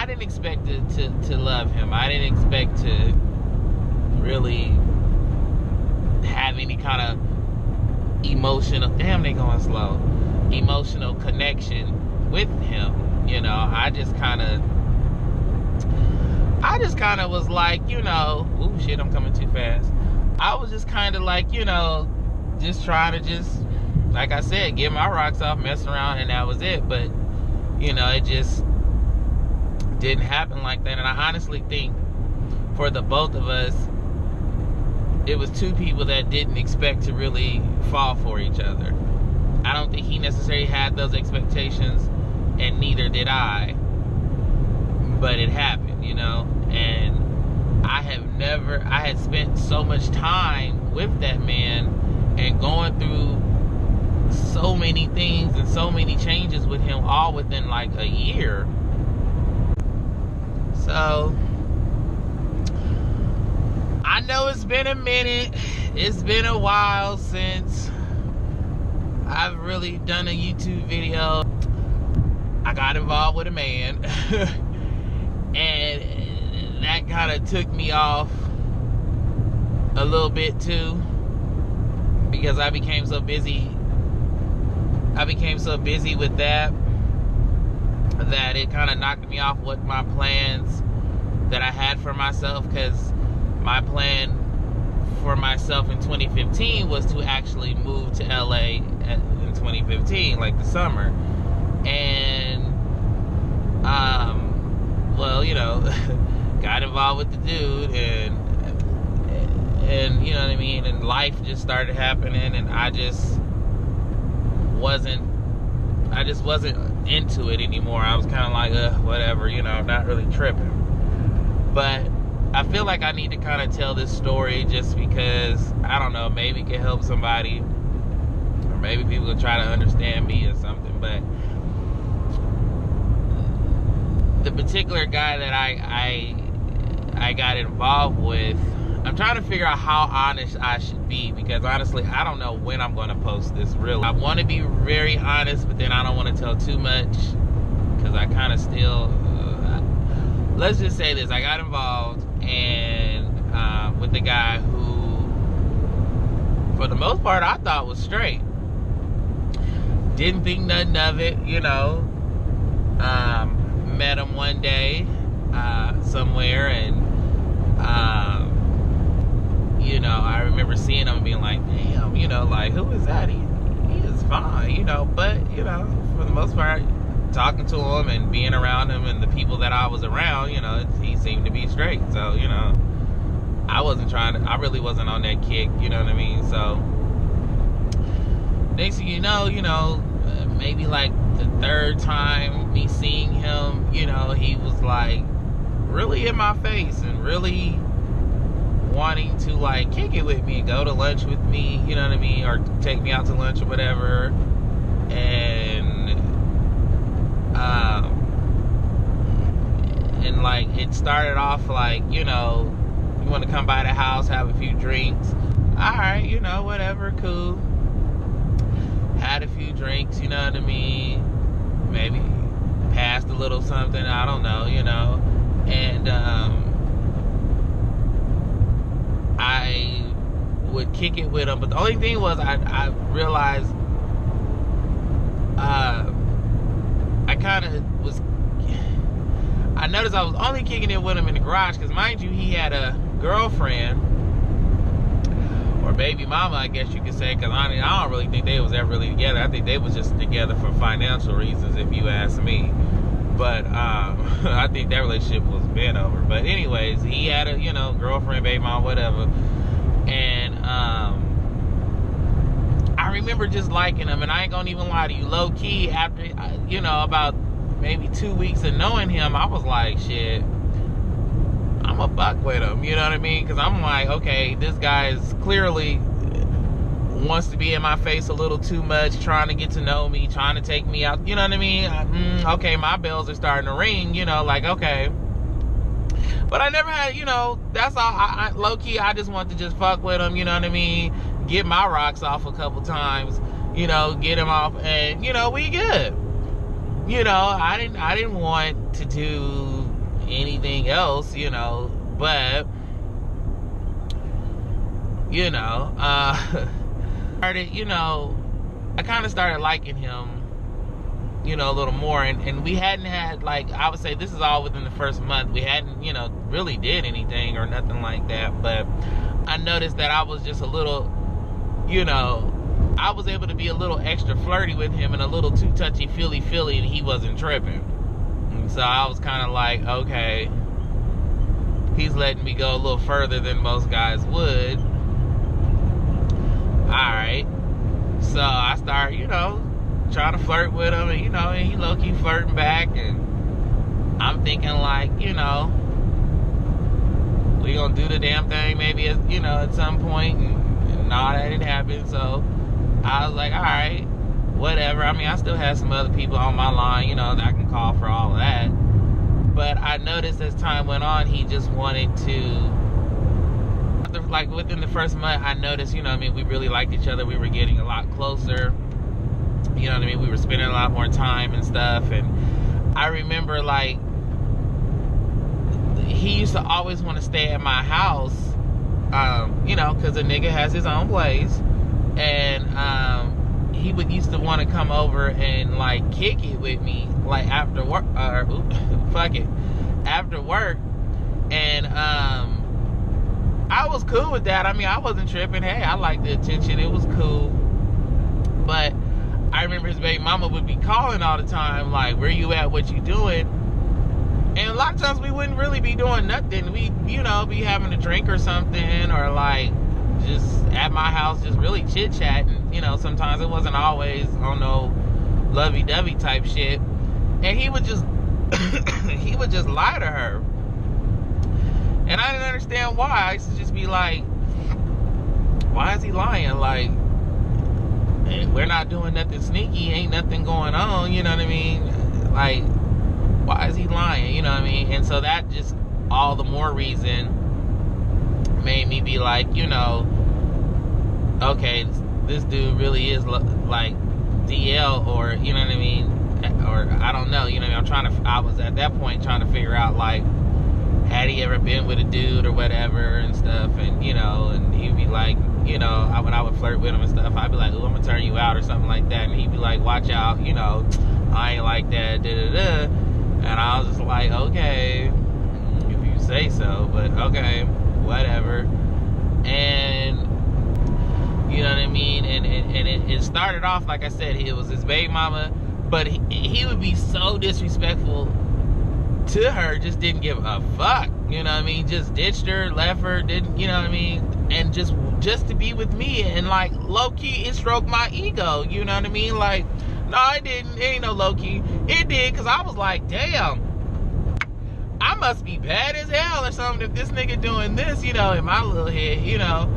didn't expect to love him. I didn't expect to really have any kind of emotional, damn, they going slow, emotional connection with him. You know, I just kind of was like, you know, ooh, shit, I'm coming too fast. I was just kind of like, you know, just trying to just, like I said, get my rocks off, mess around, and that was it. But, you know, it just didn't happen like that. And I honestly think for the both of us, it was two people that didn't expect to really fall for each other. I don't think he necessarily had those expectations, and neither did I. But it happened, you know. And I had spent so much time with that man and going through so many things and so many changes with him, all within like a year. So I know it's been a minute. It's been a while since I've really done a YouTube video. I got involved with a man and that kind of took me off a little bit too, because I became so busy with that it kind of knocked me off what my plans that I had for myself. Because my plan for myself in 2015 was to actually move to LA in 2015, like the summer. And well, you know, got involved with the dude, and you know what I mean, and life just started happening, and I just wasn't into it anymore. I was kind of like, whatever, you know, not really tripping. But I feel like I need to kind of tell this story just because, I don't know, maybe it can help somebody, or maybe people will try to understand me or something. But the particular guy that I got involved with, I'm trying to figure out how honest I should be, because honestly, I don't know when I'm going to post this, really. I want to be very honest, but then I don't want to tell too much, because I kind of still, let's just say this, I got involved and with the guy who, for the most part, I thought was straight. Didn't think nothing of it, you know. Met him one day somewhere, and you know, I remember seeing him and being like, damn, you know, like, who is that? He is fine, you know. But, you know, for the most part, talking to him and being around him and the people that I was around, you know, he seemed to be straight. So, you know, I really wasn't on that kick, you know what I mean? So next thing you know, maybe like the third time me seeing him, you know, he was like really in my face and really wanting to like kick it with me and go to lunch with me, you know what I mean, or take me out to lunch or whatever. And like, it started off like, you know, you want to come by the house, have a few drinks. All right, you know, whatever, cool. Had a few drinks, you know what I mean, maybe passed a little something, I don't know, you know. And I would kick it with him, but the only thing was I realized I noticed I was only kicking it with him in the garage, because mind you, he had a girlfriend, or baby mama, I guess you could say, because I don't really think they was ever really together. I think they was just together for financial reasons, if you ask me. But I think that relationship was been over. But anyways, he had a, you know, girlfriend, baby mom, whatever. And I remember just liking him, and I ain't gonna even lie to you, low key, after, you know, about maybe 2 weeks of knowing him, I was like, shit, I'm a buck with him, you know what I mean? Because I'm like, okay, this guy is clearly wants to be in my face a little too much, trying to get to know me, trying to take me out, you know what I mean? Okay, my bells are starting to ring, you know, like, okay. But I never had, you know, that's all, I low-key, I just want to just fuck with him, you know what I mean? Get my rocks off a couple times, you know, get him off, and, you know, we good. you know, I didn't want to do anything else, you know, but, you know, started, you know, I kind of started liking him, you know, a little more, and we hadn't had, like, I would say this is all within the first month. We hadn't, you know, really did anything or nothing like that, but I noticed that I was just a little, you know, I was able to be a little extra flirty with him and a little too touchy-feely, and he wasn't tripping. And so I was kind of like, okay, he's letting me go a little further than most guys would. Alright. So I started, you know, trying to flirt with him, and, you know, and he low-key flirting back, and I'm thinking, like, you know, we gonna do the damn thing maybe, you know, at some point, and no, that didn't happen. So I was like, all right, whatever. I mean, I still had some other people on my line, you know, that I can call for all of that. But I noticed as time went on, he just wanted to, like, within the first month, I noticed, you know what I mean, we really liked each other. We were getting a lot closer. You know what I mean? We were spending a lot more time and stuff. And I remember, like, he used to always want to stay at my house, you know, because a nigga has his own place. And he used to want to come over and, like, kick it with me, like, after work, after work. And I was cool with that. I mean, I wasn't tripping. Hey, I liked the attention. It was cool. But I remember his baby mama would be calling all the time, like, where you at, what you doing? And a lot of times we wouldn't really be doing nothing. We, you know, be having a drink or something, or, like, just at my house, just really chit-chatting. You know, sometimes it wasn't always on no lovey-dovey type shit. And he would just, he would just lie to her. And I didn't understand why. I used to just be like, why is he lying? Like, we're not doing nothing sneaky, ain't nothing going on, you know what I mean? Like, why is he lying, you know what I mean? And so that just all the more reason made me be like, you know, okay, this dude really is like DL, or, you know what I mean, or I don't know, you know what I mean? I was at that point trying to figure out, like, had he ever been with a dude or whatever and stuff, and, you know, and he'd be like, you know, when I would flirt with him and stuff, I'd be like, oh, I'm gonna turn you out or something like that, and he'd be like, watch out, you know, I ain't like that, da-da-da, and I was just like, okay, if you say so, but okay, whatever. And, you know what I mean, and it started off, like I said, it was his baby mama, but he would be so disrespectful to her, just didn't give a fuck, you know what I mean, just ditched her, left her, didn't, you know what I mean, and just to be with me, and, like, low-key, it stroked my ego, you know what I mean, like, no, it didn't, it ain't no low-key, it did, because I was like, damn, I must be bad as hell or something if this nigga doing this, you know, in my little head, you know,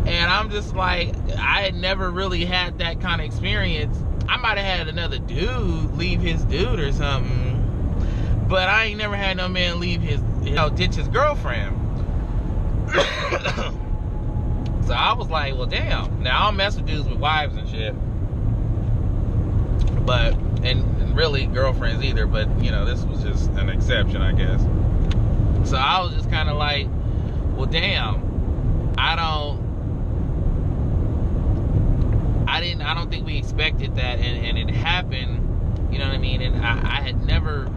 and I'm just like, I had never really had that kind of experience. I might have had another dude leave his dude or something, but I ain't never had no man leave his, you know, ditch his girlfriend. So I was like, well, damn. Now I don't mess with dudes with wives and shit, but and really girlfriends either. But, you know, this was just an exception, I guess. So I was just kind of like, well, damn. I don't think we expected that, and it happened. You know what I mean? And I had never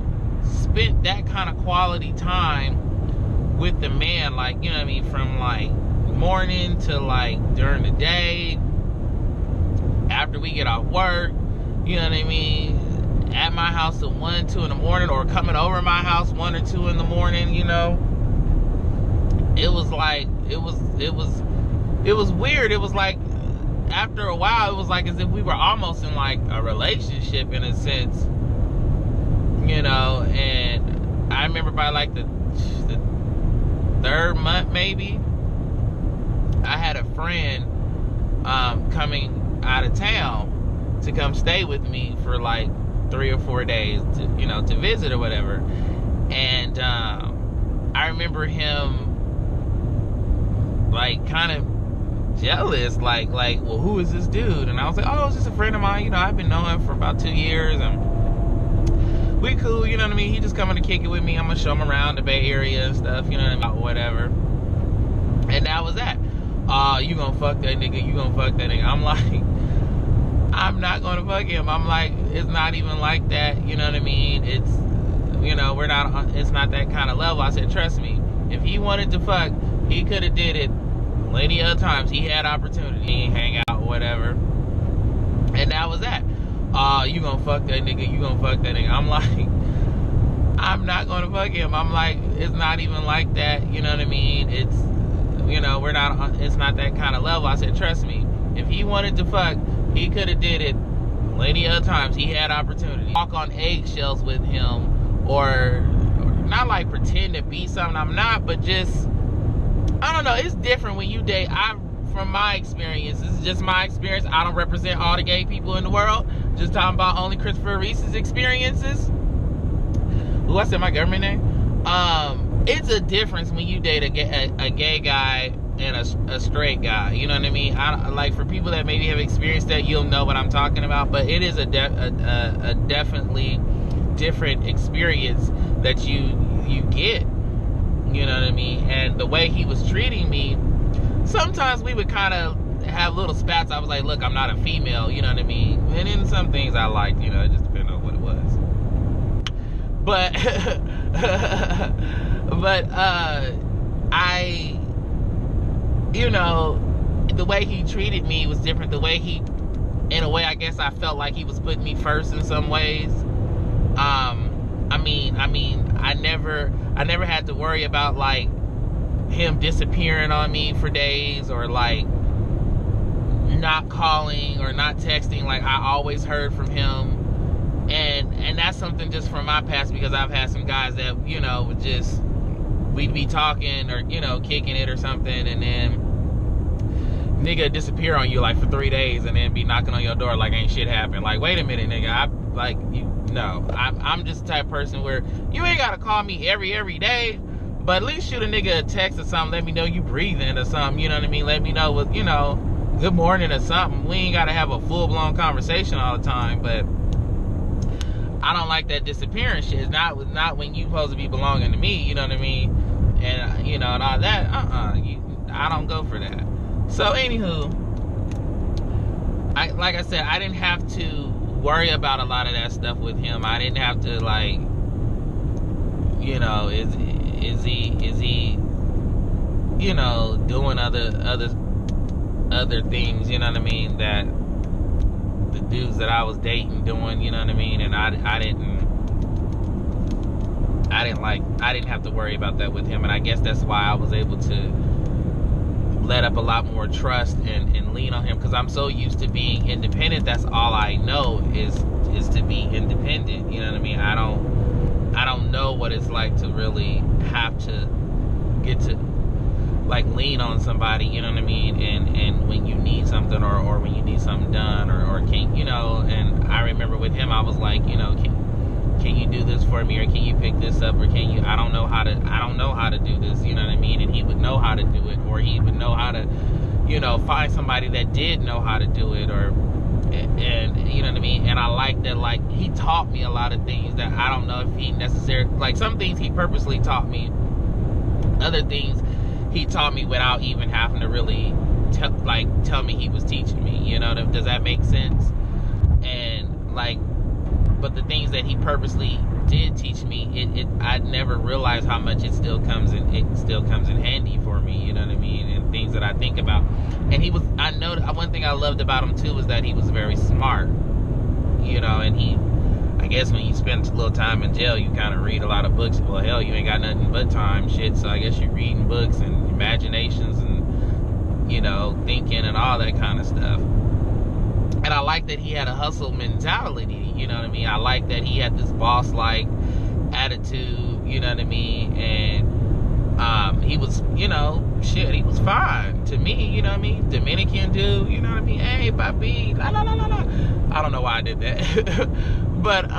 spent that kind of quality time with the man, like, you know what I mean, from, like, morning to, like, during the day, after we get off work, you know what I mean, at my house till 1, 2 in the morning, or coming over my house 1 or 2 in the morning, you know. It was like, it was weird. It was like, after a while, it was like as if we were almost in, like, a relationship in a sense, you know. And I remember by, like, the 3rd month maybe, I had a friend coming out of town to come stay with me for, like, 3 or 4 days to, you know, to visit or whatever. And I remember him, like, kind of jealous, like, well, who is this dude? And I was like, oh, it's just a friend of mine, you know, I've been knowing him for about 2 years. And we cool, you know what I mean? He just coming to kick it with me. I'm gonna show him around the Bay Area and stuff, you know what I mean? Whatever. And that was that. You gonna fuck that nigga, you gonna fuck that nigga. I'm like, I'm not gonna fuck him. I'm like, it's not even like that, you know what I mean? It's, you know, it's not that kind of level. I said, trust me, if he wanted to fuck, he could have did it plenty of times. He had opportunity, hang out, whatever. And that was that. You gonna fuck that nigga, you gonna fuck that nigga. I'm like, I'm not gonna fuck him. I'm like, it's not even like that, you know what I mean? It's, you know, it's not that kind of level. I said, trust me, if he wanted to fuck, he could have did it plenty of times. He had opportunity. Walk on eggshells with him, or not like pretend to be something I'm not, but just, I don't know, it's different when you date. From my experience, this is just my experience. I don't represent all the gay people in the world. Just talking about only Christopher Reese's experiences. Ooh, I said my government name. It's a difference when you date a gay guy and a straight guy. You know what I mean? Like, for people that maybe have experienced that, you'll know what I'm talking about. But it is a definitely different experience that you get. You know what I mean? And the way he was treating me, sometimes we would kind of have little spats. I was like, look, I'm not a female, you know what I mean? And then some things I liked, you know, it just depended on what it was. But, you know, the way he treated me was different. The way in a way, I guess I felt like he was putting me first in some ways. I mean, I never had to worry about, like, him disappearing on me for days, or like not calling or not texting. Like, I always heard from him, and that's something just from my past, because I've had some guys that, you know, we'd be talking or, you know, kicking it or something, and then nigga disappear on you like for 3 days, and then be knocking on your door like ain't shit happened. Like, wait a minute, nigga, I'm just the type of person where you ain't gotta call me every day, but at least shoot a nigga a text or something. Let me know you breathing or something. You know what I mean? Let me know what, you know, good morning or something. We ain't got to have a full-blown conversation all the time. But I don't like that disappearance shit. It's not when you supposed to be belonging to me. You know what I mean? And, you know, and all that. I don't go for that. So, anywho, like I said, I didn't have to worry about a lot of that stuff with him. I didn't have to, like, you know, is he, you know, doing other things, you know what I mean, that the dudes that I was dating doing, you know what I mean? And I didn't have to worry about that with him. And I guess that's why I was able to let up a lot more trust and lean on him, because I'm so used to being independent. That's all I know is to be independent, you know what I mean? I don't know what it's like to really have to get to, like, lean on somebody, you know what I mean? And when you need something, or when you need something done, or can, you know, and I remember with him, I was like, you know, can you do this for me, or can you pick this up, or can you, I don't know how to do this, you know what I mean? And he would know how to do it, or he would know how to, you know, find somebody that did know how to do it, and you know what I mean? And I like that, like, he taught me a lot of things that I don't know if he necessarily, like, some things he purposely taught me, other things he taught me without even having to really tell me he was teaching me, you know? Does that make sense? And, like, but the things that he purposely did teach me, I never realized how much it still comes in handy for me, you know what I mean? And things that I think about. And I know one thing I loved about him too was that he was very smart, you know. And I guess when you spend a little time in jail, you kind of read a lot of books. Well, hell, you ain't got nothing but time, shit. So I guess you're reading books and imaginations and, you know, thinking and all that kind of stuff. And I like that he had a hustle mentality, you know what I mean? I like that he had this boss-like attitude, you know what I mean? And he was, you know, shit, he was fine to me, you know what I mean? Dominican dude, you know what I mean? Hey, papi, la la la la la. I don't know why I did that. But,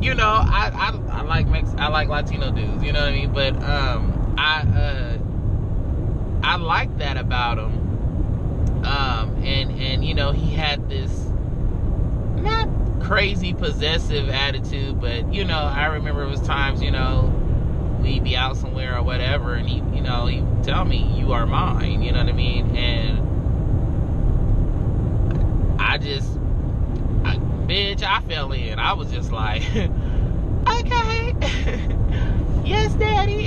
you know, I like Latino dudes, you know what I mean? But I like that about him. And you know, he had this, not crazy possessive attitude, but you know, I remember it was times, you know, we'd be out somewhere or whatever, and he, you know, he would tell me, you are mine, you know what I mean? And bitch, I fell in. I was just like, okay, yes, daddy.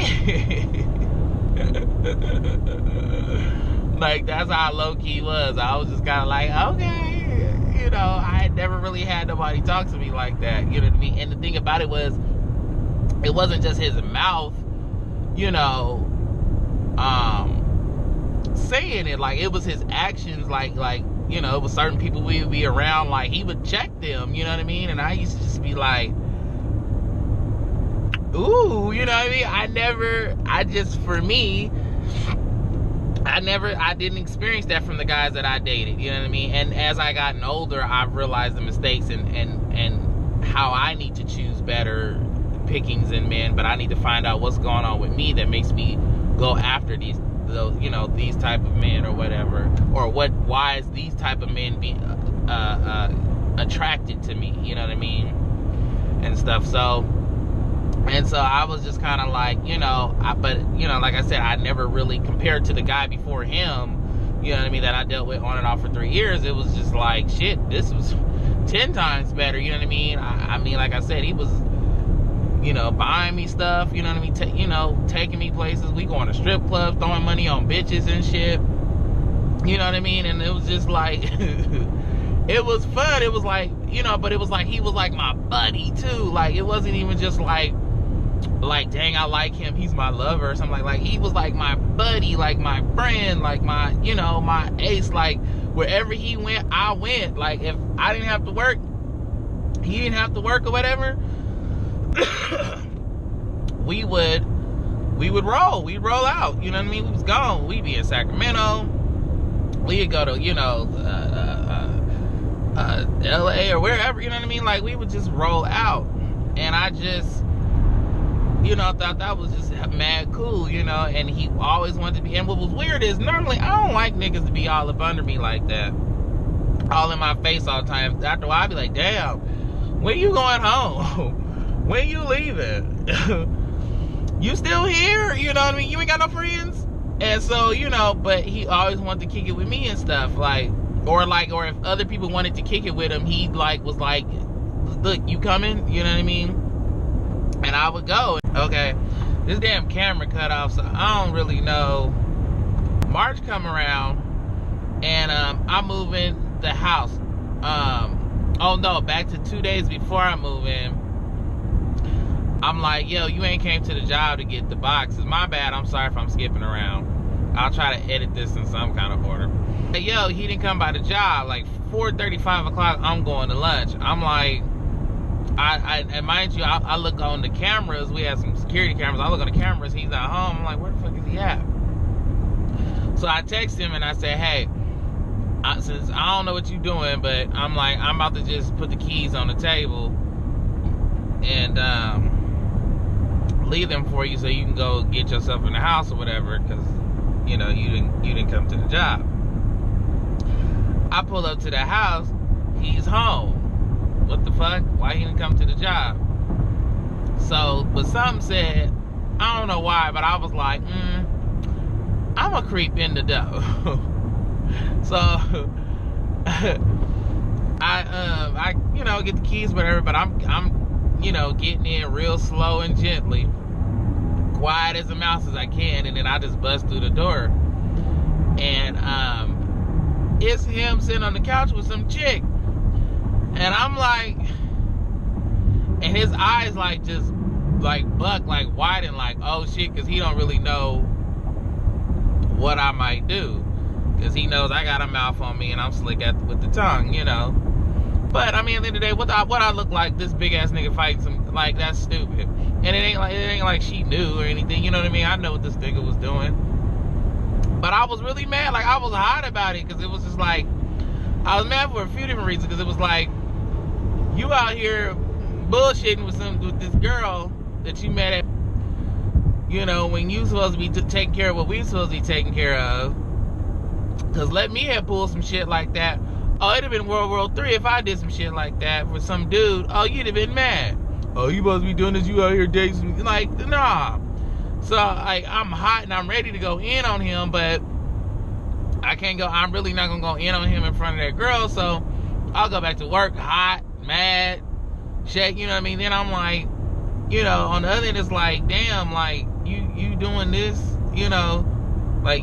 Like, that's how low-key was. I was just kind of like, okay, you know, I had never really had nobody talk to me like that, you know what I mean? And the thing about it was, it wasn't just his mouth, you know, saying it. Like, it was his actions. Like, you know, it was certain people we would be around, like, he would check them, you know what I mean? And I used to just be like, ooh, you know what I mean? I didn't experience that from the guys that I dated, you know what I mean? And as I gotten older, I've realized the mistakes and how I need to choose better pickings in men, but I need to find out what's going on with me that makes me go after these type of men or whatever, or why is these type of men being attracted to me, you know what I mean, and stuff. So I was just kind of like, you know, but you know, like I said, I never really compared to the guy before him, you know what I mean, that I dealt with on and off for 3 years. It was just like, shit, this was 10 times better, you know what I mean? I mean, like I said, he was, you know, buying me stuff, you know what I mean, you know, taking me places. We going to strip clubs, throwing money on bitches and shit, you know what I mean? And it was just like, it was fun. It was like, you know, but it was like, he was like my buddy too. Like, it wasn't even just like, dang, I like him, he's my lover or something. Like he was like my buddy, like my friend, like my, you know, my ace. Like, wherever he went, I went. Like, if I didn't have to work, he didn't have to work or whatever, we would roll. We'd roll out, you know what I mean? We was gone. We'd be in Sacramento. We'd go to, you know, LA or wherever, you know what I mean? Like, we would just roll out. And I just, you know, thought that was just mad cool, you know? And he always wanted to be, and what was weird is, normally I don't like niggas to be all up under me like that, all in my face all the time. After a while, I'd be like, damn, when you going home? When you leaving? You still here? You know what I mean? You ain't got no friends? And so, you know, but he always wanted to kick it with me and stuff. Like, or if other people wanted to kick it with him, he like was like, look, you coming? You know what I mean? And I would go. Okay, this damn camera cut off, so I don't really know. March come around, and I'm moving the house. Oh no, back to 2 days before I move in. I'm like, yo, you ain't came to the job to get the boxes. My bad, I'm sorry if I'm skipping around. I'll try to edit this in some kind of order. Hey, yo, he didn't come by the job. Like 4:30, 5 o'clock, I'm going to lunch. I'm like, and mind you, I look on the cameras. We had some security cameras. I look on the cameras. He's at home. I'm like, where the fuck is he at? So I text him and I said, hey, since I don't know what you're doing, but I'm like, I'm about to just put the keys on the table and leave them for you so you can go get yourself in the house or whatever, because you know you didn't come to the job. I pull up to the house, he's home. What the fuck? Why he didn't come to the job? So, but something said, I don't know why, but I was like, I'm a creep in the door. So I you know, get the keys, whatever, but I'm you know, getting in real slow and gently, quiet as a mouse as I can, and then I just bust through the door, and it's him sitting on the couch with some chick, and I'm like, and his eyes like just like buck, like widen, like, oh shit, because he don't really know what I might do, because he knows I got a mouth on me and I'm slick with the tongue, you know. But I mean, at the end of the day, what I look like, this big ass nigga fighting some, like, that's stupid. And it ain't like she knew or anything, you know what I mean? I know what this nigga was doing. But I was really mad, like I was hot about it, because it was just like, I was mad for a few different reasons, because it was like, you out here bullshitting with this girl that you met at, you know, when you supposed to be taking care of what we supposed to be taking care of. Because let me have pulled some shit like that Oh, it'd have been World War III if I did some shit like that for some dude. Oh, you'd have been mad. Oh, you supposed to be doing this, you out here dating. Like, nah. So, like, I'm hot and I'm ready to go in on him, but I can't go. I'm really not going to go in on him in front of that girl, so I'll go back to work hot, mad, shake, you know what I mean? Then I'm like, you know, on the other end, it's like, damn, like, you doing this, you know, like,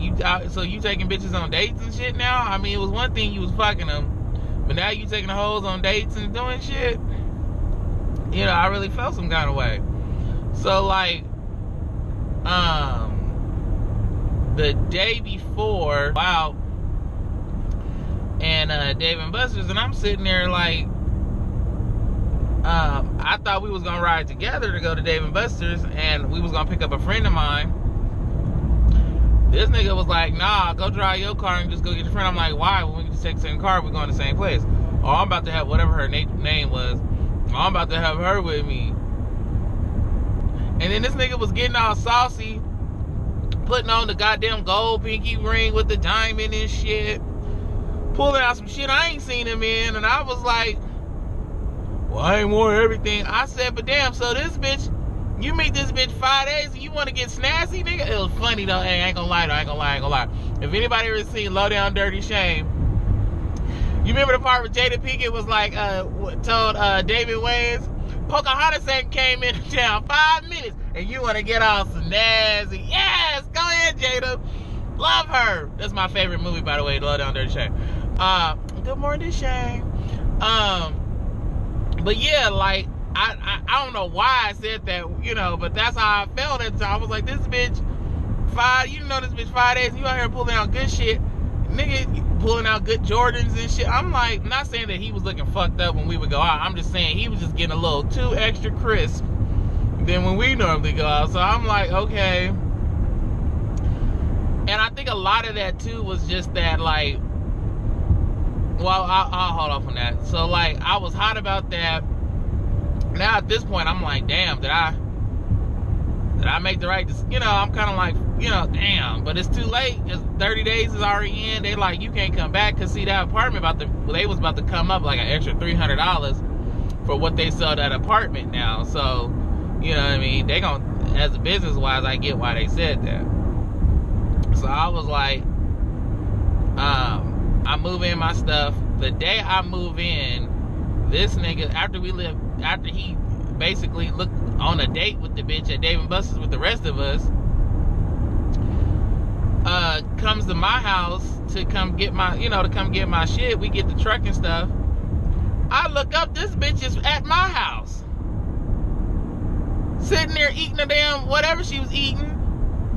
so you taking bitches on dates and shit now? I mean, it was one thing you was fucking them, but now you taking the hoes on dates and doing shit? You know, I really felt some kind of way. So, like, the day before, wow, and Dave and Buster's, and I'm sitting there like, I thought we was gonna ride together to go to Dave and Buster's, and we was gonna pick up a friend of mine. This nigga was like, nah, go drive your car and just go get your friend. I'm like, why? When we can just take the same car, we're going to the same place. Oh, I'm about to have whatever her name was. Oh, I'm about to have her with me. And then this nigga was getting all saucy, putting on the goddamn gold pinky ring with the diamond and shit, pulling out some shit I ain't seen him in, and I was like, well, I ain't worn everything. I said, but damn, so this bitch, you meet this bitch 5 days and you want to get snazzy, nigga? It was funny though. Hey, I ain't gonna lie. If anybody ever seen Low Down Dirty Shame, you remember the part where Jada Pinkett was like, told David Wayans, Pocahontas ain't came in town 5 minutes and you want to get all snazzy. Yes, go ahead, Jada. Love her. That's my favorite movie, by the way, Low Down Dirty Shame. Good morning, Shame. But yeah, like, I don't know why I said that, you know, but that's how I felt at the time. I was like, this bitch, this bitch 5 days, and you out here pulling out good shit. Nigga, pulling out good Jordans and shit. I'm like, I'm not saying that he was looking fucked up when we would go out. I'm just saying he was just getting a little too extra crisp than when we normally go out. So I'm like, okay. And I think a lot of that, too, was just that, like, well, I'll hold off on that. So, like, I was hot about that. Now at this point, I'm like, damn, did I make the right decision? You know, I'm kind of like, you know, damn, but it's too late. It's 30 days is already in. They like, you can't come back, because see, that apartment they was about to come up like an extra $300 for what they sell that apartment now. So, you know what I mean? They gonna, as a business wise, I get why they said that. So I was like, I move in my stuff. The day I move in, this nigga, after he basically looked on a date with the bitch at Dave & Buster's with the rest of us, comes to my house to come get my shit. We get the truck and stuff. I look up, this bitch is at my house, sitting there eating the damn whatever she was eating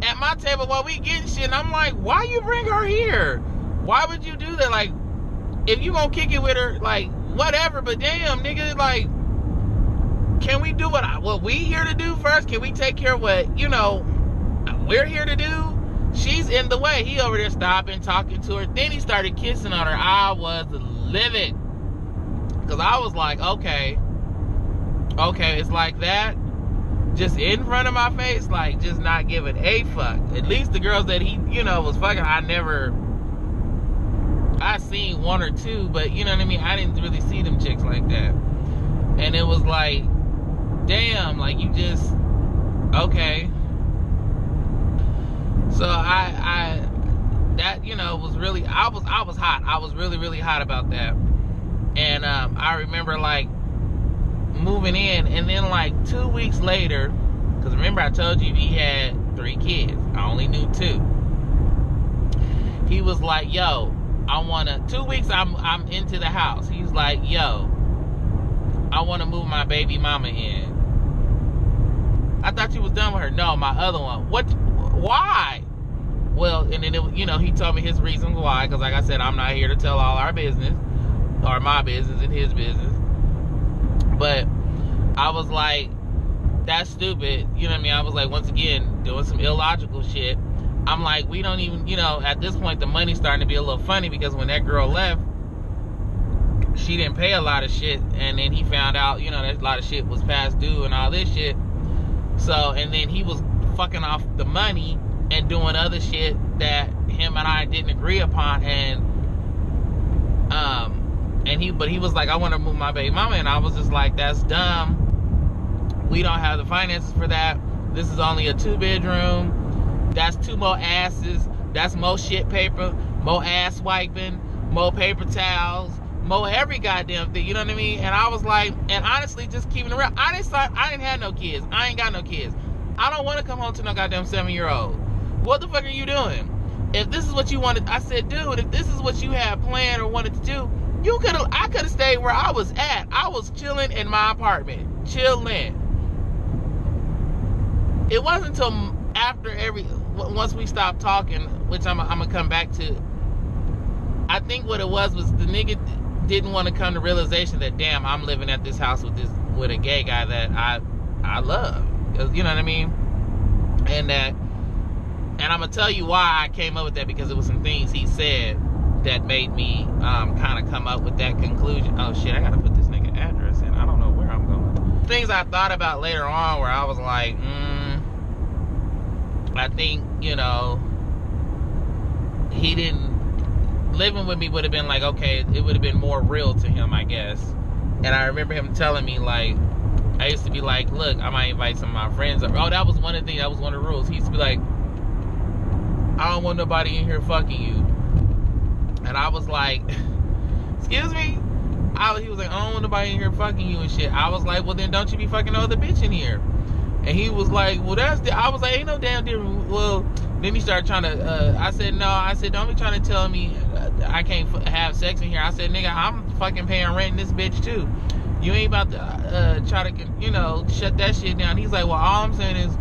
at my table while we getting shit. And I'm like, why you bring her here? Why would you do that? Like, if you gonna kick it with her, like, whatever, but damn, nigga, like, can we do what we here to do first? Can we take care of what, you know, we're here to do? She's in the way. He over there stopping, talking to her. Then he started kissing on her. I was livid. Because I was like, okay, it's like that. Just in front of my face, like, just not giving a fuck. At least the girls that he, you know, was fucking, I seen one or two, but you know what I mean? I didn't really see them chicks like that. And it was like, damn, like, you just, okay. So that, you know, was really, I was hot. I was really, really hot about that. And I remember, like, moving in, and then, like, 2 weeks later, because remember I told you he had 3 kids. I only knew 2. He was like, yo, 2 weeks I'm into the house. He's like, yo, I want to move my baby mama in. I thought you was done with her. No, my other one. What? Why? Well, and then, you know, he told me his reasons why, because like I said, I'm not here to tell all our business, or my business and his business. But I was like, that's stupid. You know what I mean? I was like, once again, doing some illogical shit. I'm like, we don't even, you know, at this point, the money's starting to be a little funny, because when that girl left, she didn't pay a lot of shit, and then he found out, you know, that a lot of shit was past due and all this shit. So, and then he was fucking off the money and doing other shit that him and I didn't agree upon, and but he was like, I want to move my baby mama, and I was just like, that's dumb. We don't have the finances for that. This is only a 2-bedroom. That's 2 more asses. That's more shit paper, more ass wiping, more paper towels, more every goddamn thing. You know what I mean? And I was like, and honestly, just keeping it real, I didn't have no kids. I ain't got no kids. I don't want to come home to no goddamn 7-year-old. What the fuck are you doing? If this is what you wanted, I said, dude, if this is what you had planned or wanted to do, I could have stayed where I was at. I was chilling in my apartment. Chilling. It wasn't until once we stopped talking, which I'm gonna come back to. I think what it was the nigga didn't want to come to realization that, damn, I'm living at this house with a gay guy that I love. You know what I mean? And I'm gonna tell you why I came up with that, because it was some things he said that made me kind of come up with that conclusion. Oh shit, I gotta put this nigga address in. I don't know where I'm going. Things I thought about later on where I was like, I think, you know, he didn't, living with me would have been like, okay, it would have been more real to him, I guess. And I remember him telling me, like, I used to be like, look, I might invite some of my friends. Oh, that was one of the things, that was one of the rules. He used to be like, I don't want nobody in here fucking you. And I was like, excuse me? He was like, I don't want nobody in here fucking you and shit. I was like, well, then don't you be fucking no other bitch in here. And he was like, well, I was like, ain't no damn difference. Well, then he started trying to, I said, no. I said, don't be trying to tell me I can't have sex in here. I said, nigga, I'm fucking paying rent in this bitch too. You ain't about to try to, you know, shut that shit down. He's like, well, all I'm saying is,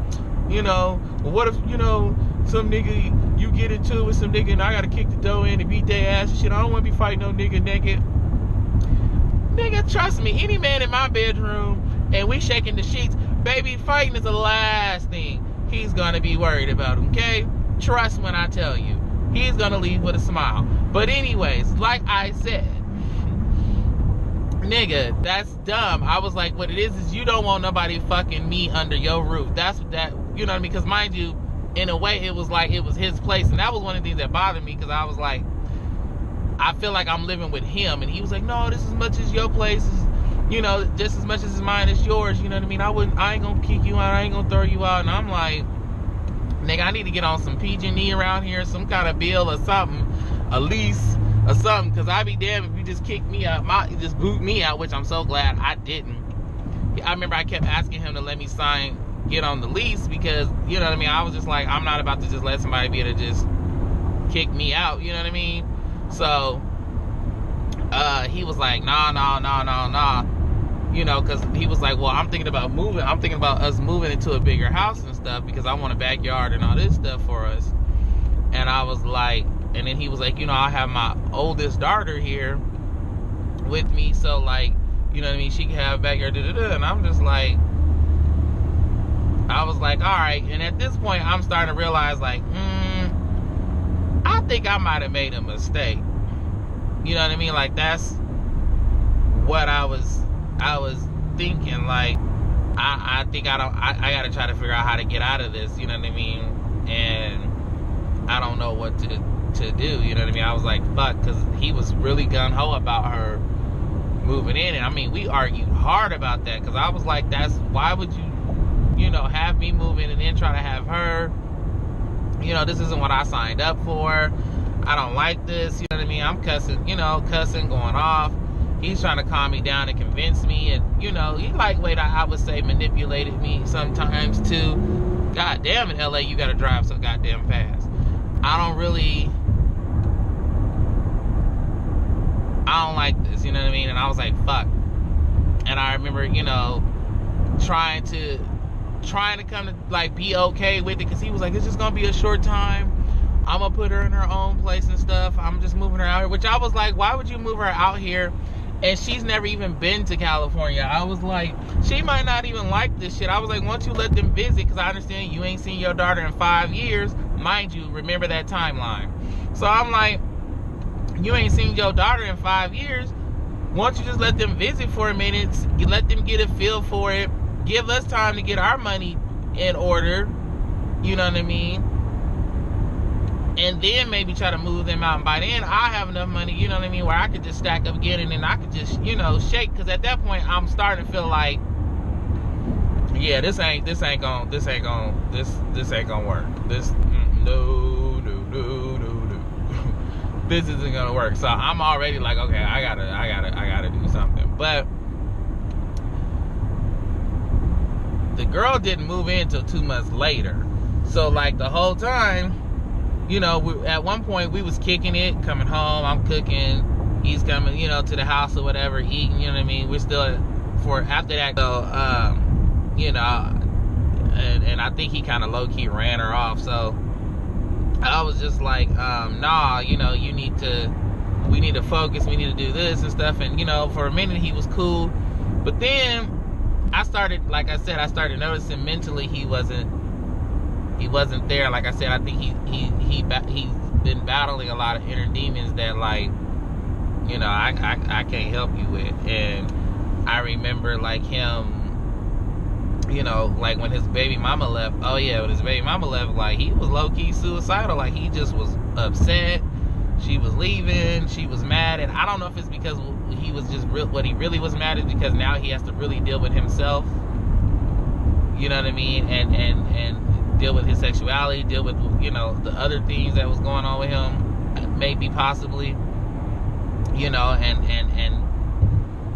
you know, well, what if, you know, some nigga, you get into it with some nigga and I gotta kick the door in and beat their ass and shit. I don't want to be fighting no nigga naked. Nigga, trust me, any man in my bedroom and we shaking the sheets, baby, fighting is the last thing he's gonna be worried about, okay? Trust when I tell you. He's gonna leave with a smile. But anyways, like I said, nigga, that's dumb. I was like, what it is you don't want nobody fucking me under your roof. That's what that, you know what I mean? Because mind you, in a way, it was like it was his place. And that was one of the things that bothered me, because I was like, I feel like I'm living with him. And he was like, no, this as much as your place is, you know, just as much as mine is yours. You know what I mean? I ain't gonna kick you out. I ain't gonna throw you out. And I'm like, nigga, I need to get on some PG&E around here, some kind of bill or something, a lease or something, because I'd be damned if you just kick me out, just boot me out, which I'm so glad I didn't. I remember I kept asking him to let me get on the lease, because, you know what I mean, I was just like, I'm not about to just let somebody be able to just kick me out, you know what I mean? So, he was like, nah. You know, because he was like, well, I'm thinking about us moving into a bigger house and stuff, because I want a backyard and all this stuff for us. And I was like, and then he was like, you know, I have my oldest daughter here with me, so, like, you know what I mean, she can have a backyard, and I'm just like, I was like, all right. And at this point, I'm starting to realize, like, I think I might have made a mistake. You know what I mean? Like, that's what I was thinking. Like, I think I gotta try to figure out how to get out of this, you know what I mean? And I don't know what to do, you know what I mean? I was like, fuck, because he was really gung-ho about her moving in. And I mean, we argued hard about that, because I was like, why would you, you know, have me move in and then try to have her? You know, this isn't what I signed up for. I don't like this, you know what I mean? I'm cussing, going off. He's trying to calm me down and convince me, and, you know, he lightweight, I would say, manipulated me sometimes too. God damn, in LA you gotta drive so goddamn fast. I don't like this, you know what I mean? And I was like, fuck. And I remember, you know, trying to come to, like, be okay with it, because he was like, it's just gonna be a short time. I'm gonna put her in her own place and stuff. I'm just moving her out here. Which I was like, why would you move her out here? And she's never even been to California. I was like, she might not even like this shit. I was like, why don't you let them visit? Because I understand you ain't seen your daughter in 5 years. Mind you, remember that timeline. So I'm like, you ain't seen your daughter in 5 years. Why don't you just let them visit for a minute? Let them get a feel for it. Give us time to get our money in order. You know what I mean? and then maybe try to move them out. And by then, I have enough money, you know what I mean, where I could just stack up again, and then I could just, you know, shake. Because at that point, I'm starting to feel like, yeah, this ain't gonna work. This this isn't gonna work. So I'm already like, okay, I gotta do something. But the girl didn't move in until 2 months later. So like the whole time, you know, at one point we was kicking it, coming home, I'm cooking, he's coming, you know, to the house or whatever, eating, you know what I mean? We're still, for after that, so, you know, and I think he kind of low-key ran her off. So I was just like, nah, you know, we need to focus, we need to do this and stuff. And, you know, for a minute he was cool. But then I started, like I said, I started noticing mentally he wasn't there. Like I said, I think he's been battling a lot of inner demons that, like, you know, I can't help you with. And I remember like him, you know, like when his baby mama left. Oh yeah, when his baby mama left, like he was low-key suicidal. Like he just was upset. She was leaving. She was mad. And I don't know if it's because he was just what he really was mad at, because now he has to really deal with himself. You know what I mean? And deal with his sexuality, deal with, you know, the other things that was going on with him, maybe, possibly, you know, and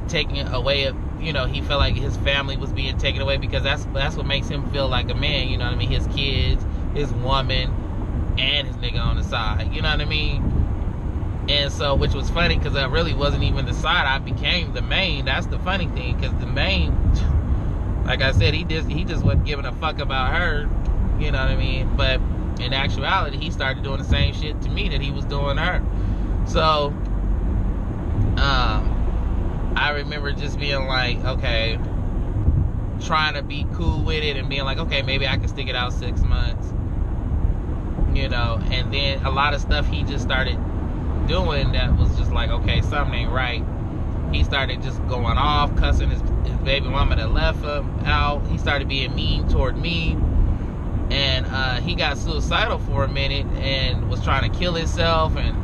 taking it away, you know, he felt like his family was being taken away, because that's what makes him feel like a man, you know what I mean? His kids, his woman, and his nigga on the side, you know what I mean? And so, which was funny, because I really wasn't even the side, I became the main. That's the funny thing, because the main, like I said, he just wasn't giving a fuck about her, you know what I mean? But in actuality, he started doing the same shit to me that he was doing to her. So I remember just being like, okay, trying to be cool with it and being like, okay, maybe I can stick it out 6 months, you know. And then a lot of stuff he just started doing that was just like, okay, something ain't right. He started just going off, cussing his baby mama that left him out. He started being mean toward me. And he got suicidal for a minute and was trying to kill himself, and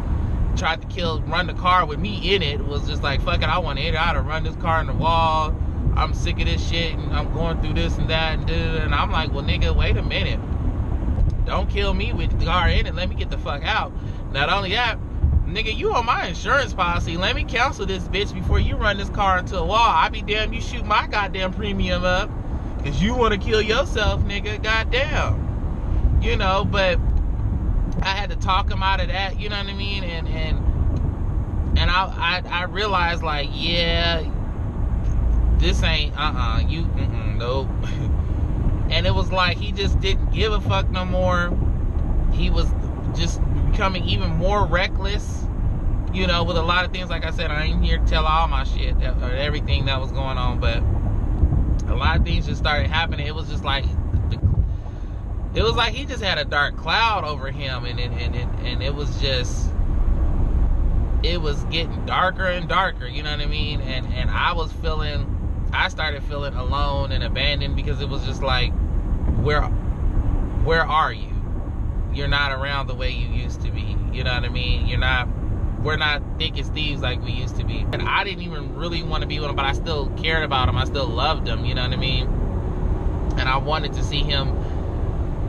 tried to run the car with me in it. Was just like, fuck it, I want to hit it. I ought to run this car in the wall. I'm sick of this shit, and I'm going through this and that. And I'm like, well, nigga, wait a minute. Don't kill me with the car in it. Let me get the fuck out. Not only that, nigga, you on my insurance policy. Let me cancel this bitch before you run this car into a wall. I be damn, you shoot my goddamn premium up, because you want to kill yourself, nigga. Goddamn. You know, but I had to talk him out of that, you know what I mean? And I realized, like, yeah, this ain't, nope. And it was like he just didn't give a fuck no more. He was just becoming even more reckless, you know, with a lot of things. Like I said, I ain't here to tell all my shit or everything that was going on, but a lot of things just started happening. It was just like, it was like he just had a dark cloud over him, and it was just, it was getting darker and darker, you know what I mean? And I started feeling alone and abandoned, because it was just like, where are you? You're not around the way you used to be, you know what I mean? We're not thick as thieves like we used to be. And I didn't even really want to be with him, but I still cared about him. I still loved him, you know what I mean? And I wanted to see him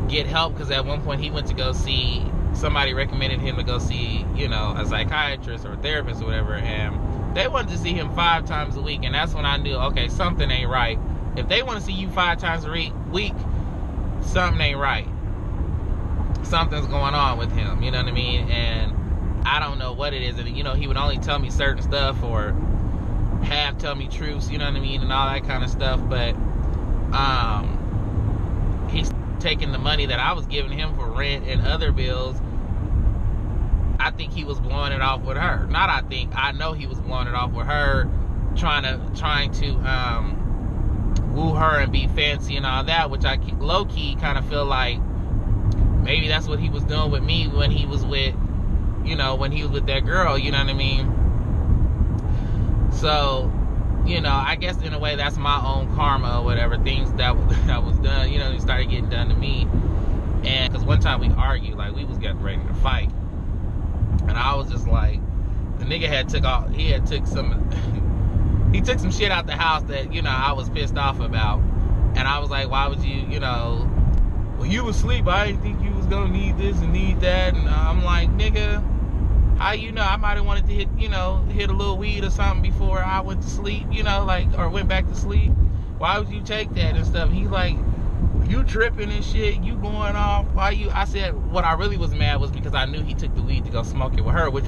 get help, because at one point he went to go see, somebody recommended him to go see, you know, a psychiatrist or a therapist or whatever, and they wanted to see him 5 times a week. And that's when I knew, okay, something ain't right. If they want to see you 5 times a week, something ain't right. Something's going on with him, you know what I mean? And I don't know what it is. And, you know, he would only tell me certain stuff, or half tell me truths, you know what I mean, and all that kind of stuff. But he's taking the money that I was giving him for rent and other bills. I think he was blowing it off with her. Not I think, I know he was blowing it off with her, trying to woo her and be fancy and all that, which I low-key kind of feel like maybe that's what he was doing with me when he was with, you know, when he was with that girl, you know what I mean? So, you know, I guess in a way that's my own karma or whatever, things that was done, you know, started getting done to me. And because one time time we argued, like we was getting ready to fight, and I was just like, the nigga had took some shit out the house that, you know, I was pissed off about. And I was like, why would you, you know, well, you was asleep, I didn't think you was gonna need this and need that. And I'm like, nigga, how you know? I might have wanted to hit a little weed or something before I went to sleep, you know, like, or went back to sleep. Why would you take that and stuff? He's like, you tripping and shit, you going off. Why you? I said, what I really was mad was because I knew he took the weed to go smoke it with her, which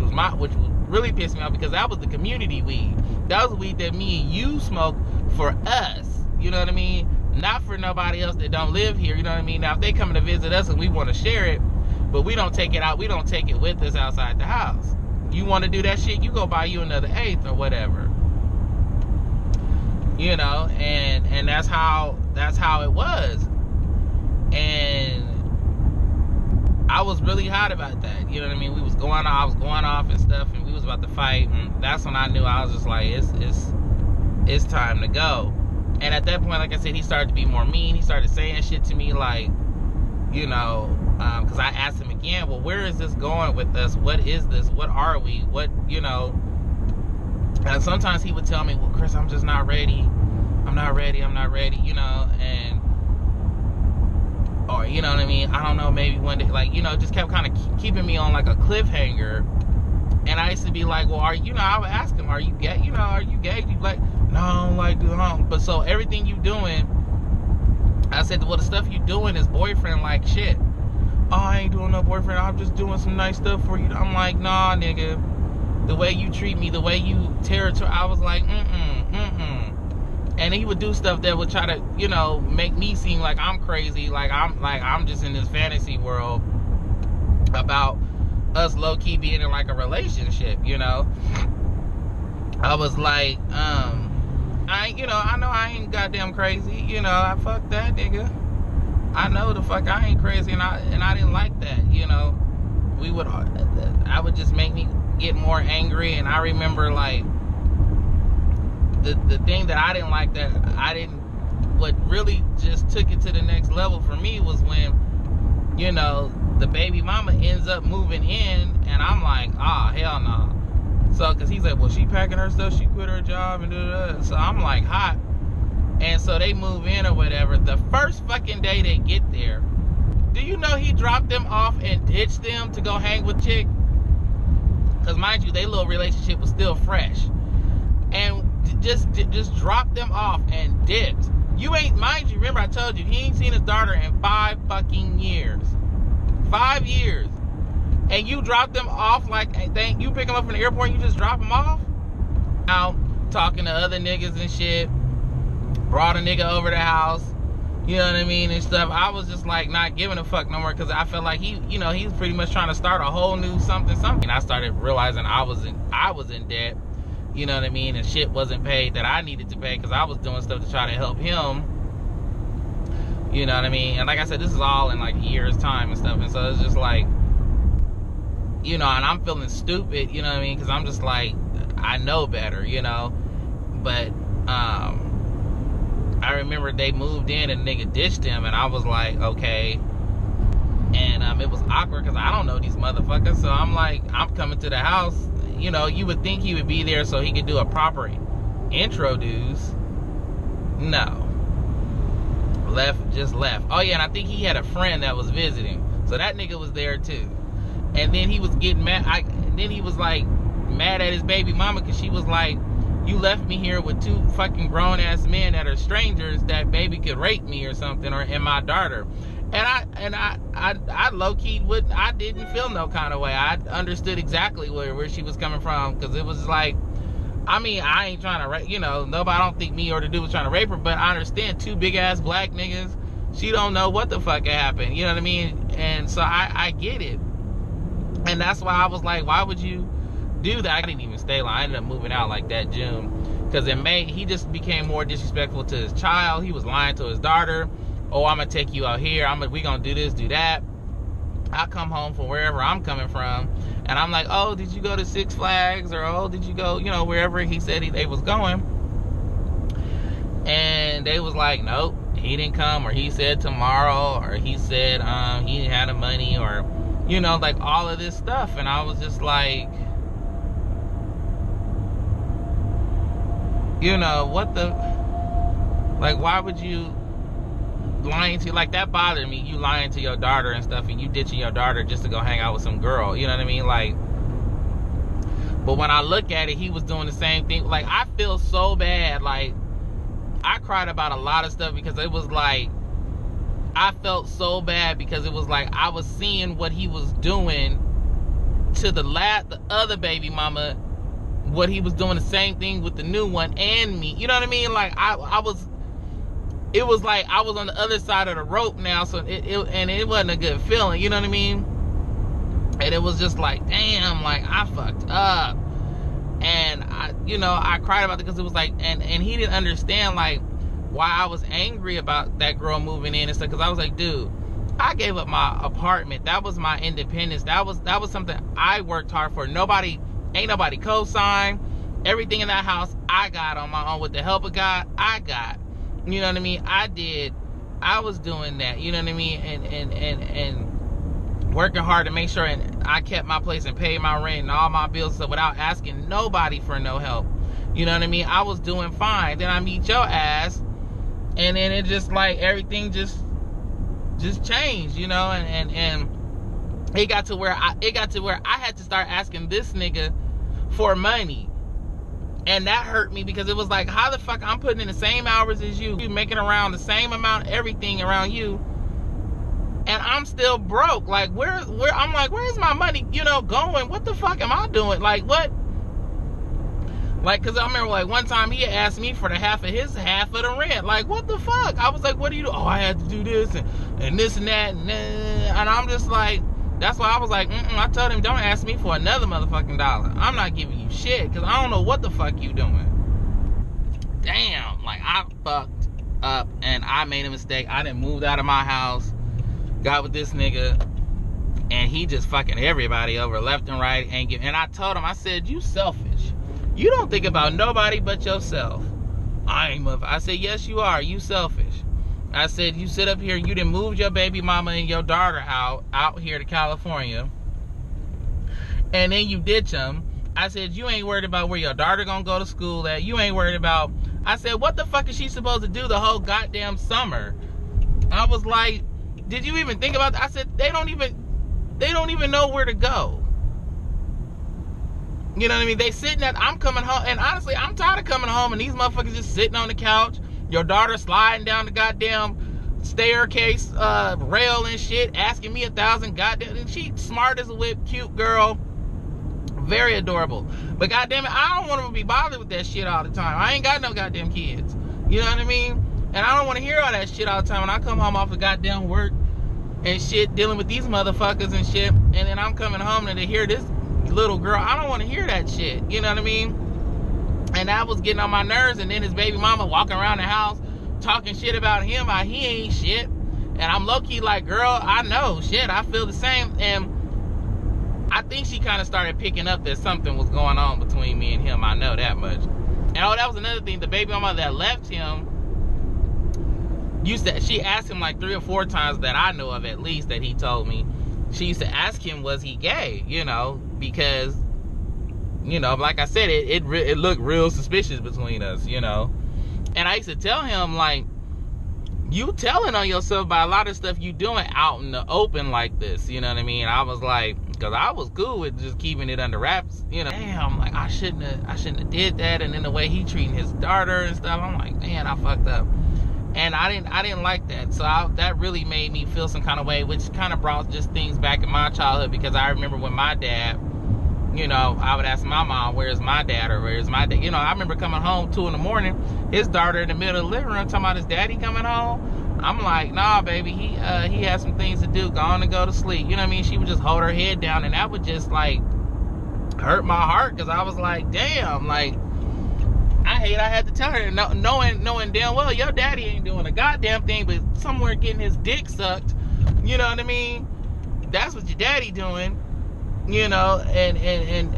really pissed me off, because that was the community weed. That was the weed that me and you smoked for us. You know what I mean? Not for nobody else that don't live here. You know what I mean? Now, if they come to visit us and we want to share it, but we don't take it out, we don't take it with us outside the house. You want to do that shit, you go buy you another eighth or whatever. You know, and that's how it was. And I was really hot about that. You know what I mean? I was going off and stuff, and we was about to fight, and that's when I knew. I was just like, it's time to go. And at that point, like I said, he started to be more mean. He started saying shit to me like, you know, because I asked him again, well, where is this going with us? What is this? What are we? What, you know? And sometimes he would tell me, well, Chris, I'm just not ready. I'm not ready, you know, and, or, you know what I mean? I don't know, maybe one day, like, you know, just kept kind of keeping me on like a cliffhanger. And I used to be like, well, I would ask him, are you gay? You know, are you gay? He'd be like, no, I don't like doing it. But so everything you doing, I said, well, the stuff you doing is boyfriend like shit. Oh, I ain't doing no boyfriend. I'm just doing some nice stuff for you. I'm like, nah, nigga. The way you treat me, the way you territory, I was like, And he would do stuff that would try to, you know, make me seem like I'm crazy, like I'm just in this fantasy world about us low-key being in like a relationship, you know. I was like, I know I ain't goddamn crazy, you know. I fuck that nigga. I know the fuck I ain't crazy, and I didn't like that, you know. I would just make me get more angry. And I remember like the thing that I didn't like, what really just took it to the next level for me was when, you know, the baby mama ends up moving in, and I'm like, hell no. So, cause he's like, well, she packing her stuff, she quit her job, and da-da-da. So I'm like, hot. And so they move in or whatever. The first fucking day they get there, do you know he dropped them off and ditched them to go hang with chick? Cause mind you, their little relationship was still fresh. And just dropped them off and dipped. Mind you, remember I told you, he ain't seen his daughter in 5 fucking years. 5 years. And you drop them off like, you pick them up from the airport and you just drop them off? Out talking to other niggas and shit. Brought a nigga over the house. You know what I mean? And stuff. I was just like not giving a fuck no more, because I felt like he's pretty much trying to start a whole new something. And I started realizing I was in debt. You know what I mean? And shit wasn't paid that I needed to pay, because I was doing stuff to try to help him. You know what I mean? And like I said, this is all in like a year's time and stuff. And so it's just like, you know, and I'm feeling stupid, you know what I mean? Because I'm just like, I know better, you know? But, I remember they moved in and nigga ditched him, and I was like, okay. And it was awkward because I don't know these motherfuckers. So I'm like, I'm coming to the house. You know, you would think he would be there so he could do a proper intro dues. No. Just left. Oh yeah, and I think he had a friend that was visiting. So that nigga was there too. And then he was getting mad. Then he was like mad at his baby mama because she was like, you left me here with 2 fucking grown-ass men that are strangers that maybe could rape me or something, and my daughter. And I low-key I didn't feel no kind of way. I understood exactly where she was coming from, because it was like, I mean, I ain't trying to rape, you know, nobody, I don't think me or the dude was trying to rape her, but I understand 2 big-ass black niggas, she don't know what the fuck happened, you know what I mean? And so I get it. And that's why I was like, why would you do that? I didn't even stay long. I ended up moving out like that June, because in May he just became more disrespectful to his child. He was lying to his daughter. Oh, I'm gonna take you out here, we gonna do this, do that. I come home from wherever I'm coming from, and I'm like, oh, did you go to Six Flags? Or, oh, did you go, you know, wherever he said they was going? And they was like, nope. he didn't come, or he said tomorrow, or he said he didn't have the money, or, you know, like all of this stuff. And I was just like, you know, what the, like, why would you lying to, like, that bothered me, you lying to your daughter and stuff, and you ditching your daughter just to go hang out with some girl, you know what I mean? Like, but when I look at it, he was doing the same thing. Like, I feel so bad. Like, I cried about a lot of stuff because it was like, I felt so bad because it was like I was seeing what he was doing to the other baby mama, what he was doing the same thing with the new one and me. You know what I mean? Like, it was like I was on the other side of the rope now, so it wasn't a good feeling, you know what I mean? And it was just like, damn, like, I fucked up. And I cried about it because it was like, and he didn't understand, like, why I was angry about that girl moving in and stuff. Because I was like, dude, I gave up my apartment. That was my independence. That was something I worked hard for. Ain't nobody co-signed. Everything in that house I got on my own with the help of God. I got, you know what I mean? I was doing that, you know what I mean? And working hard to make sure, and I kept my place and paid my rent and all my bills, so without asking nobody for no help, you know what I mean? I was doing fine. Then I meet your ass, and then it just like everything just changed, you know. And it got to where I had to start asking this nigga for money, and that hurt me because it was like, how the fuck I'm putting in the same hours as you making around the same amount, everything around you, and I'm still broke. Like, where I'm like, where's my money, you know, going? What the fuck am I doing? Like, what? Like, because I remember, like, one time he asked me for half of the rent. Like, what the fuck? I was like, what do you do? Oh, I had to do this and this and that. And I'm just like, that's why I was like, I told him, don't ask me for another motherfucking dollar. I'm not giving you shit, because I don't know what the fuck you doing. Damn, like, I fucked up, and I made a mistake. I done moved out of my house, got with this nigga, and he just fucking everybody over left and right. And I told him, I said, you selfish. You don't think about nobody but yourself. I said, yes, you are. You selfish. I said, you sit up here and you done moved your baby mama and your daughter out here to California, and then you ditch them. I said, you ain't worried about where your daughter gonna go to school at. You ain't worried about, I said, what the fuck is she supposed to do the whole goddamn summer? I was like, did you even think about that? I said, they don't even know where to go. You know what I mean? They sitting at, I'm coming home, and honestly, I'm tired of coming home and these motherfuckers just sitting on the couch, your daughter sliding down the goddamn staircase rail and shit, asking me 1,000 goddamn, and she smart as a whip, cute girl, very adorable. But goddamn it, I don't want to be bothered with that shit all the time. I ain't got no goddamn kids. You know what I mean? And I don't want to hear all that shit all the time when I come home off of goddamn work and shit, dealing with these motherfuckers and shit, and then I'm coming home and to hear this little girl. I don't want to hear that shit. You know what I mean? And that was getting on my nerves. And then his baby mama walking around the house talking shit about him, how he ain't shit. And I'm low-key like, girl, I know, shit, I feel the same. And I think she kind of started picking up that something was going on between me and him. I know that much. And oh, that was another thing. The baby mama that left him, she asked him like 3 or 4 times that I know of, at least, that he told me. She used to ask him, was he gay, you know, because, you know, like I said, it looked real suspicious between us, you know. And I used to tell him, like, you telling on yourself by a lot of stuff you doing out in the open like this, you know what I mean? I was like, because I was cool with just keeping it under wraps, you know. Damn, like, I shouldn't have did that. And then the way he treating his daughter and stuff, I'm like, man, I fucked up. And I didn't like that. So that really made me feel some kind of way, which kind of brought just things back in my childhood, because I remember when my dad, you know, I would ask my mom, where's my dad, or where's my dad? You know, I remember coming home 2 in the morning, his daughter in the middle of the living room talking about his daddy coming home. I'm like, nah, baby, he has some things to do. Go on and go to sleep. You know what I mean? She would just hold her head down, and that would just, like, hurt my heart, because I was like, damn, like, I had to tell her, knowing damn well your daddy ain't doing a goddamn thing but somewhere getting his dick sucked. You know what I mean? That's what your daddy doing. You know, and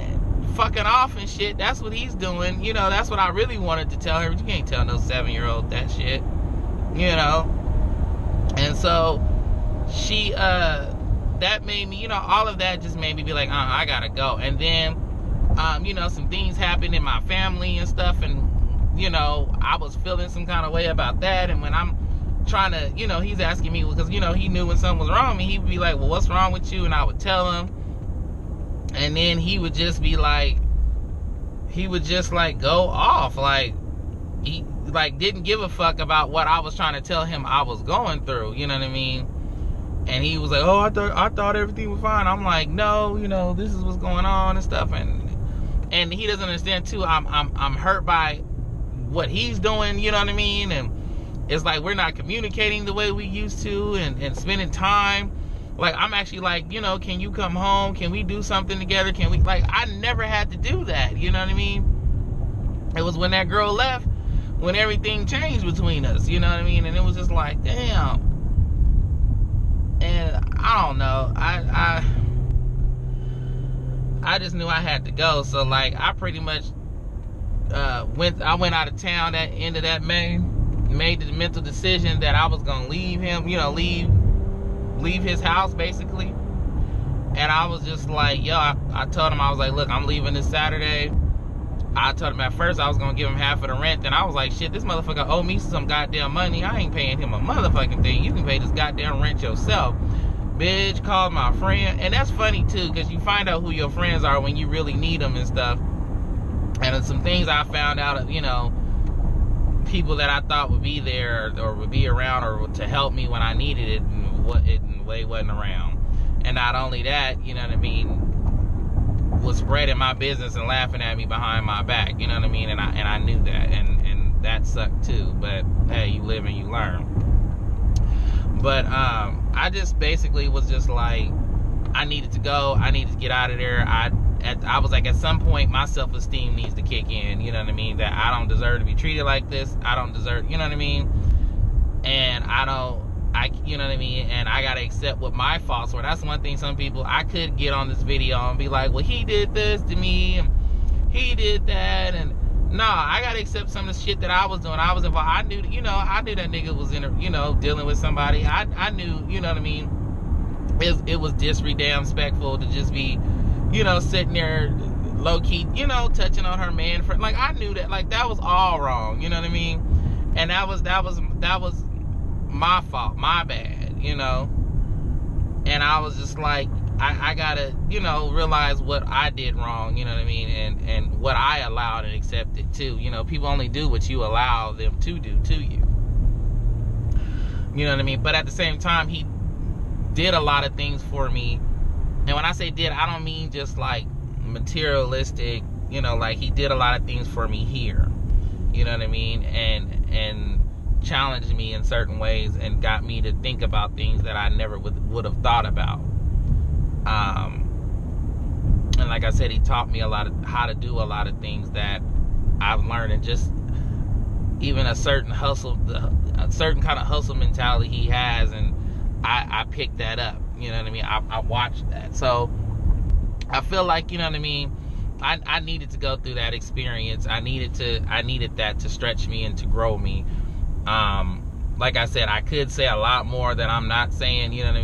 fucking off and shit. That's what he's doing. You know, that's what I really wanted to tell her. But you can't tell no 7-year-old that shit. you know. And so she, that made me, you know, all of that just made me be like, I gotta go. And then, you know, some things happened in my family and stuff, and, you know, I was feeling some kind of way about that. And when I'm trying to, you know, he's asking me, because, you know, he knew when something was wrong with me, he would be like, well, what's wrong with you? And I would tell him, and then he would just be like, go off, like, he, like, didn't give a fuck about what I was trying to tell him I was going through, you know what I mean? And he was like, oh, I thought everything was fine. I'm like, no, you know, this is what's going on and stuff. And he doesn't understand too, I'm hurt by what he's doing, you know what I mean? And it's like we're not communicating the way we used to, and spending time. Like, I'm actually like, you know, can you come home? Can we do something together? Can we, like, I never had to do that, you know what I mean? It was when that girl left, when everything changed between us, you know what I mean? And it was just like, damn. And I don't know, I just knew I had to go. So, like, I pretty much went out of town at the end of that May, made the mental decision that I was gonna leave him, you know, leave his house basically. And I was just like, yo, I told him, I was like, look, I'm leaving this Saturday. I told him at first I was gonna give him half of the rent. Then I was like, shit, this motherfucker owe me some goddamn money. I ain't paying him a motherfucking thing. You can pay this goddamn rent yourself. Bitch, called my friend. And that's funny too, because you find out who your friends are when you really need them and stuff. And some things I found out of, you know, people that I thought would be there or would be around or to help me when I needed it, and they wasn't around. And not only that, you know what I mean, was spreading my business and laughing at me behind my back, you know what I mean? And I knew that, and that sucked too. But hey, you live and you learn. But I just basically was just like, I needed to go. I needed to get out of there. I was like, at some point, my self-esteem needs to kick in, you know what I mean? That I don't deserve to be treated like this. I don't deserve, you know what I mean? And you know what I mean? And I gotta accept what my faults were. That's one thing some people, I could get on this video and be like, well, he did this to me, and he did that, and no, I gotta accept some of the shit that I was doing. I was involved. I knew that nigga was dealing with somebody. I knew, you know what I mean? It was disrespectful to just be, you know, sitting there low-key, you know, touching on her man friend. Like, I knew that, like, that was all wrong, you know what I mean? And that was my fault, my bad, you know? And I was just like, I gotta, you know, realize what I did wrong, you know what I mean? And what I allowed and accepted too. You know, people only do what you allow them to do to you. You know what I mean? But at the same time, he did a lot of things for me. And when I say did, I don't mean just like materialistic, you know, like he did a lot of things for me here. You know what I mean? And challenged me in certain ways and got me to think about things that I never would have thought about. And like I said, he taught me how to do a lot of things that I've learned, and just even a certain kind of hustle mentality he has, and I picked that up, you know what I mean? I watched that. So I feel like, you know what I mean, I needed to go through that experience. I needed that to stretch me and to grow me. Like I said, I could say a lot more that I'm not saying, you know what I mean?